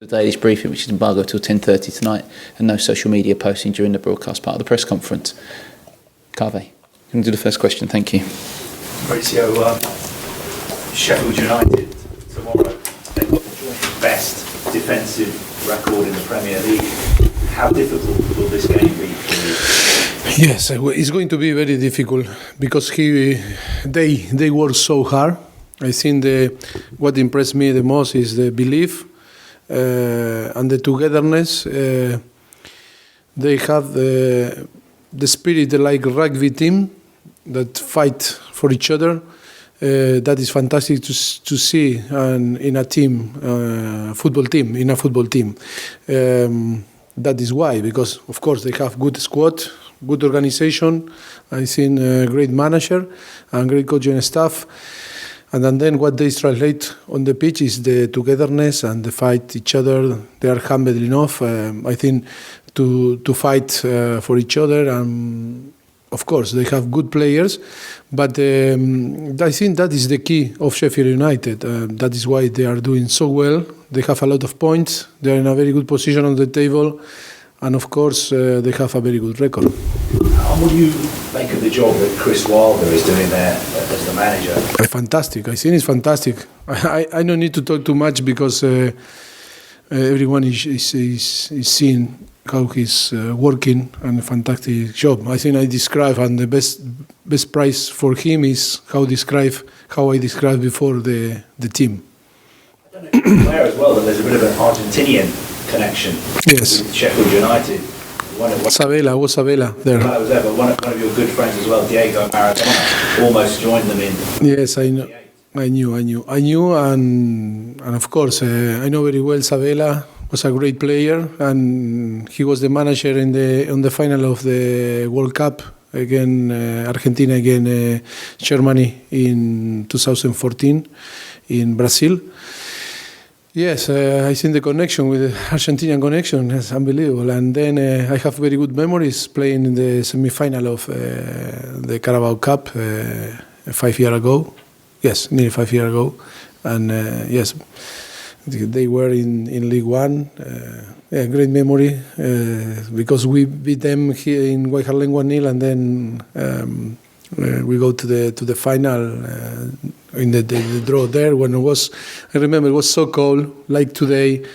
The Daily's briefing, which is embargoed till 10:30 tonight, and no social media posting during the broadcast part of the press conference. Carve, you can do the first question. Thank you. Mauricio, Sheffield United tomorrow, they've got the joint best defensive record in the Premier League. How difficult will this game be for you? Yes, it's going to be very difficult because they work so hard. I think what impressed me the most is the belief and the togetherness. They have the spirit like a rugby team that fight for each other. That is fantastic to see in a team, football team. That is why, because of course they have good squad, good organization. I think a great manager and great coaching staff. And then what they translate on the pitch is the togetherness and the fight each other. They are humble enough, I think, to fight for each other. And of course, they have good players. But I think that is the key of Sheffield United. That is why they are doing so well. They have a lot of points. They are in a very good position on the table. And of course, they have a very good record. What do you make of the job that Chris Wilder is doing there as the manager? Fantastic. I think it's fantastic. I don't need to talk too much because everyone is seeing how he's working, and a fantastic job. I think I describe, and the best price for him is how I described before the team. I don't know if you're aware as well that there's a bit of an Argentinian connection. Yes. With Sheffield United. Sabela there. I was there, but one of your good friends as well, Diego Maradona, almost joined them in. Yes, I know. I knew, and of course, I know very well. Sabela was a great player, and he was the manager on the final of the World Cup against Argentina against Germany in 2014 in Brazil. Yes, I think the connection with the Argentinian connection is unbelievable. And then I have very good memories playing in the semi-final of the Carabao Cup 5 years ago. Yes, nearly 5 years ago. And yes, they were in League One. Great memory because we beat them here in White Hart Lane 1-0, and then we go to the final in the draw there when I remember it was so cold, like today,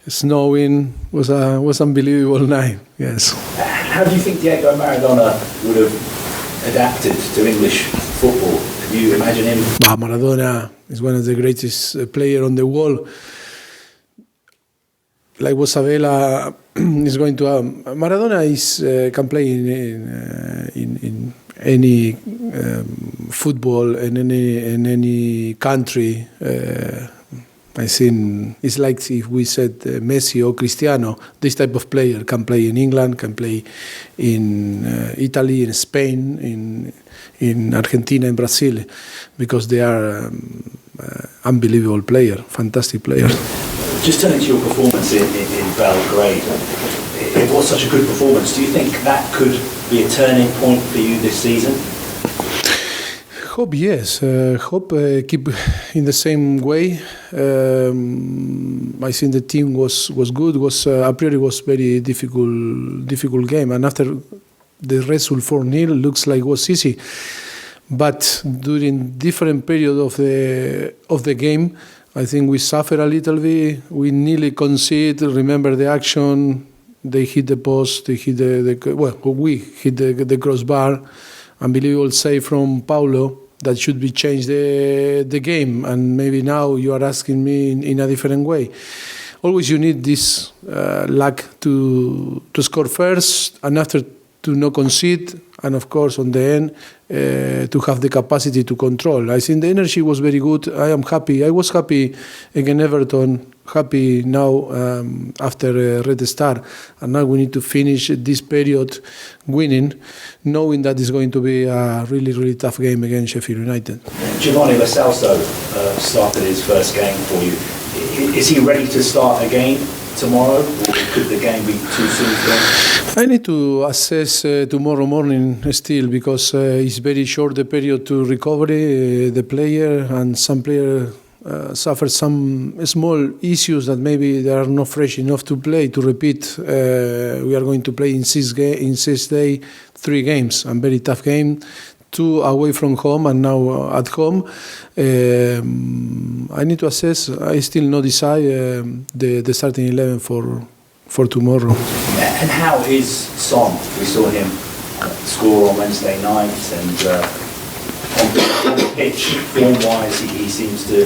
snowing, was unbelievable night. Yes. How do you think Diego Maradona would have adapted to English football? Could you imagine him? Maradona is one of the greatest players on the world. Like what Sabela is going to have. Maradona can play in any football in any country. I think it's like if we said Messi or Cristiano. This type of player can play in England, can play in Italy, in Spain, in Argentina, in Brazil, because they are unbelievable player, fantastic player. Just turning to your performance in Belgrade, it was such a good performance. Do you think that could be a turning point for you this season? Hope yes. Hope keep in the same way. I think the team was good. A priori was very difficult game, and after the result 4-0 looks like it was easy. But during different period of the game, I think we suffered a little bit. We nearly conceded. Remember the action. They hit the post. They hit we hit the crossbar. Unbelievable save from Paulo that should be changed the game. And maybe now you are asking me in a different way. Always you need this luck to score first, and after to not concede, and of course on the end to have the capacity to control. I think the energy was very good. I am happy. I was happy against Everton. Happy now after Red Star, and now we need to finish this period winning, knowing that it's going to be a really tough game against Sheffield United. Giovanni Lo Celso started his first game for you. Is he ready to start again tomorrow, or could the game be too soon for him? I need to assess tomorrow morning still, because it's very short the period to recovery the player, and some player suffered some small issues that maybe they are not fresh enough to play. To repeat, we are going to play in 6 days, 3 games, a very tough game. 2 away from home and now at home. I need to assess. I still not decide the starting 11 for tomorrow. And how is Son? We saw him score on Wednesday night, and on the pitch, form-wise, he seems to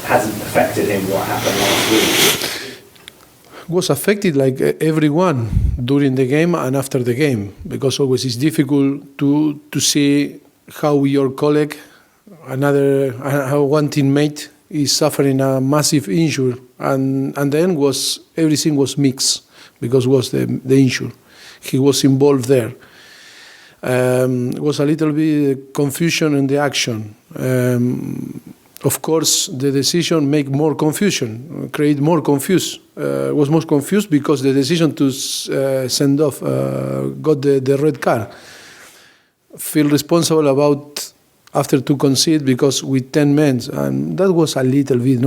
hasn't affected him what happened last week. Was affected like everyone during the game and after the game, because always it's difficult to see how your colleague, how one teammate is suffering a massive injury, and then everything was mixed because was the injury. He was involved there. Was a little bit confusion in the action. Of course, the decision make more confusion, create more confused. Was more confused because the decision to send off got the red card. Feel responsible about after to concede because with 10 men, and that was a little bit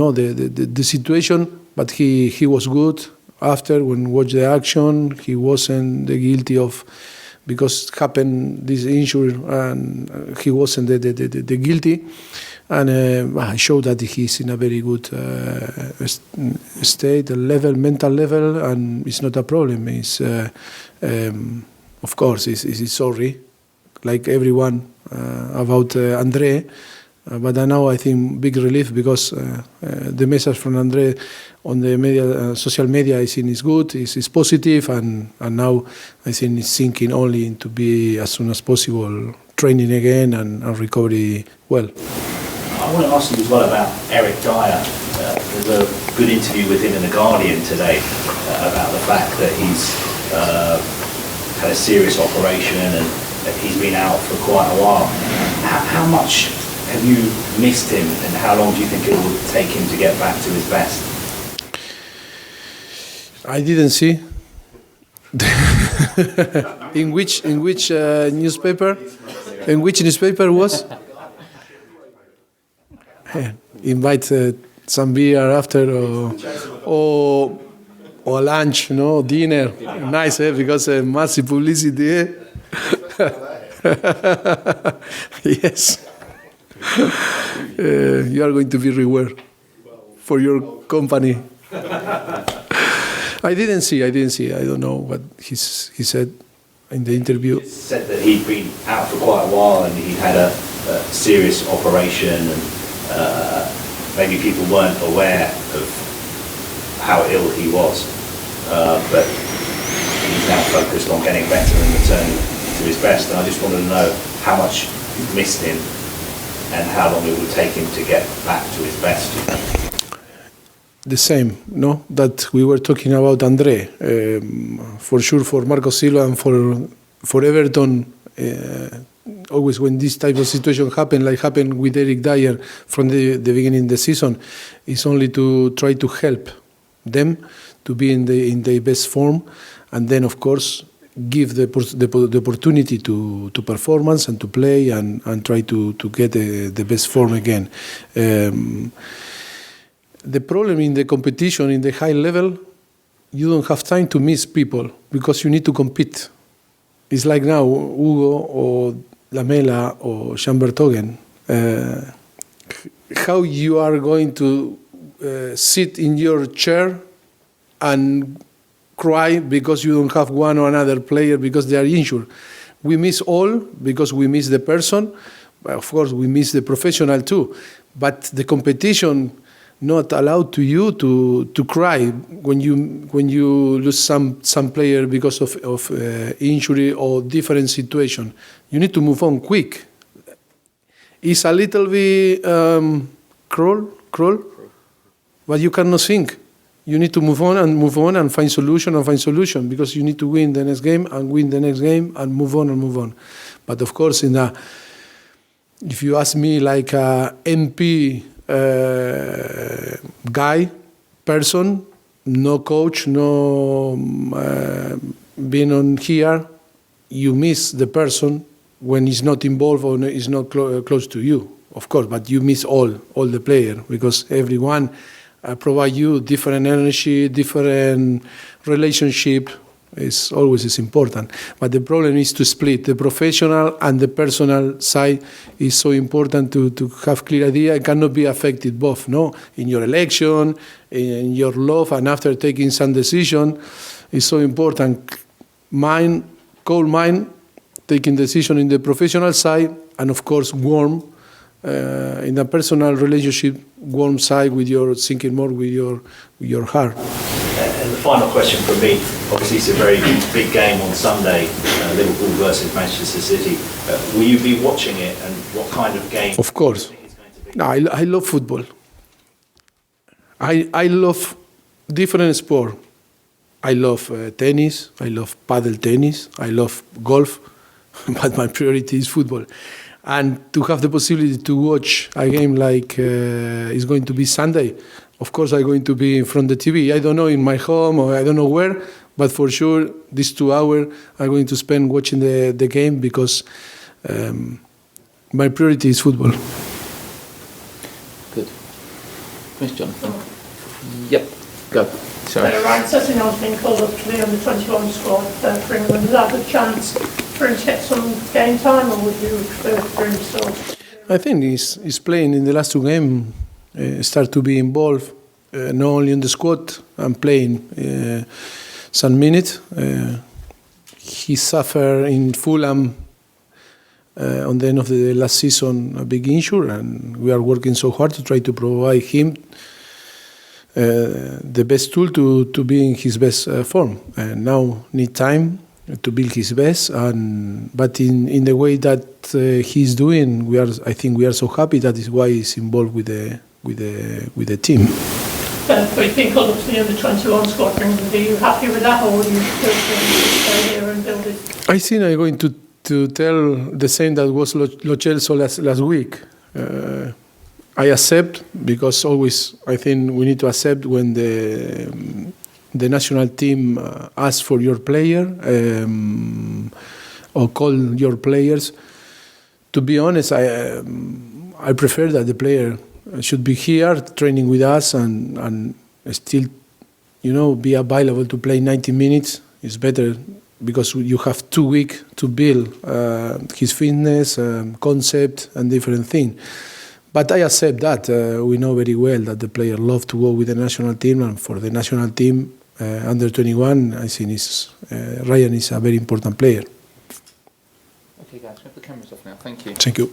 the situation. But he was good after when watch the action. He wasn't the guilty of. Because happened this injury and he wasn't the guilty, and I showed that he's in a very good state, mental level, and it's not a problem. He's of course he's sorry, like everyone about Andre, but now I think big relief because the message from Andre on the social media is good, is positive, and now I think it's sinking only to be as soon as possible training again and recovery well. I want to ask you as well about Eric Dyer. There's a good interview with him in The Guardian today about the fact that he's had a serious operation and that he's been out for quite a while. How much have you missed him, and how long do you think it will take him to get back to his best? I didn't see. in which newspaper? In which newspaper was? Invite some beer after or lunch, dinner. Nice, because massive publicity. Yes. You are going to be rewarded for your company. I didn't see. I don't know what he said in the interview. He said that he'd been out for quite a while and he'd had a serious operation, and maybe people weren't aware of how ill he was. But he's now focused on getting better and returning to his best. And I just wanted to know how much you've missed him and how long it would take him to get back to his best. The same, that we were talking about Andre. For sure, for Marco Silva and for Everton, always when this type of situation happen, like happened with Eric Dyer from the beginning of the season, is only to try to help them to be in the best form, and then of course give the opportunity to performance and to play and try to get the best form again. The problem in the competition, in the high level, you don't have time to miss people because you need to compete. It's like now, Hugo or Lamela or Chambertogen. How you are going to sit in your chair and cry because you don't have one or another player because they are injured. We miss all because we miss the person. Of course, we miss the professional too. But the competition not allowed to you to cry when you lose some player because of injury or different situation. You need to move on quick. It's a little bit cruel, but you cannot think. You need to move on and find solution because you need to win the next game and move on. But of course, if you ask me like a MP person, no coach, no being on here, you miss the person when he's not involved or is not close to you. of course, but you miss all the player, because everyone provide you different energy, different relationship. Is always is important, but the problem is to split the professional and the personal side. Is so important to have clear idea. It cannot be affected both, no, in your election, in your love, and after taking some decision. It's so important. Cold mind, taking decision in the professional side, and of course warm in a personal relationship, warm side with your thinking more with your heart. And the final question from me, obviously it's a very big game on Sunday, Liverpool versus Manchester City. Will you be watching it, and what kind of game? Of course. Do you think it's going to be? I love football. I love different sport. I love tennis, I love paddle tennis, I love golf, but my priority is football. And to have the possibility to watch a game like it's going to be Sunday, of course I'm going to be in front of the TV. I don't know, in my home or I don't know where, but for sure these 2 hours I'm going to spend watching the game, because my priority is football. Good. Where's Jonathan? Yep, go. Sorry. Ryan Sessegnon been called up to the under-21 squad for England. Is that a chance for him to get some game time, or would you prefer for him still? I think he's playing in the last 2 games, start to be involved, not only in the squad, and playing some minutes. He suffered in Fulham on the end of the last season a big injury, and we are working so hard to try to provide him the best tool to be in his best form. And now need time to build his best, but in the way that he's doing, I think we are so happy. That is why he's involved with the team. But he's been called up to the under-21 squad for England. Are you happy with that, or would you prefer to stay here and build it? I think I'm going to tell the same that was Lo Celso last week. I accept, because always I think we need to accept when the national team asks for your player or call your players. To be honest, I prefer that the player should be here training with us and still, be available to play 90 minutes. It's better, because you have 2 weeks to build his fitness, concept, and different things. But I accept that. We know very well that the player loves to go with the national team, and for the national team, under 21, I think Ryan is a very important player. Okay, guys, we have the cameras off now. Thank you. Thank you.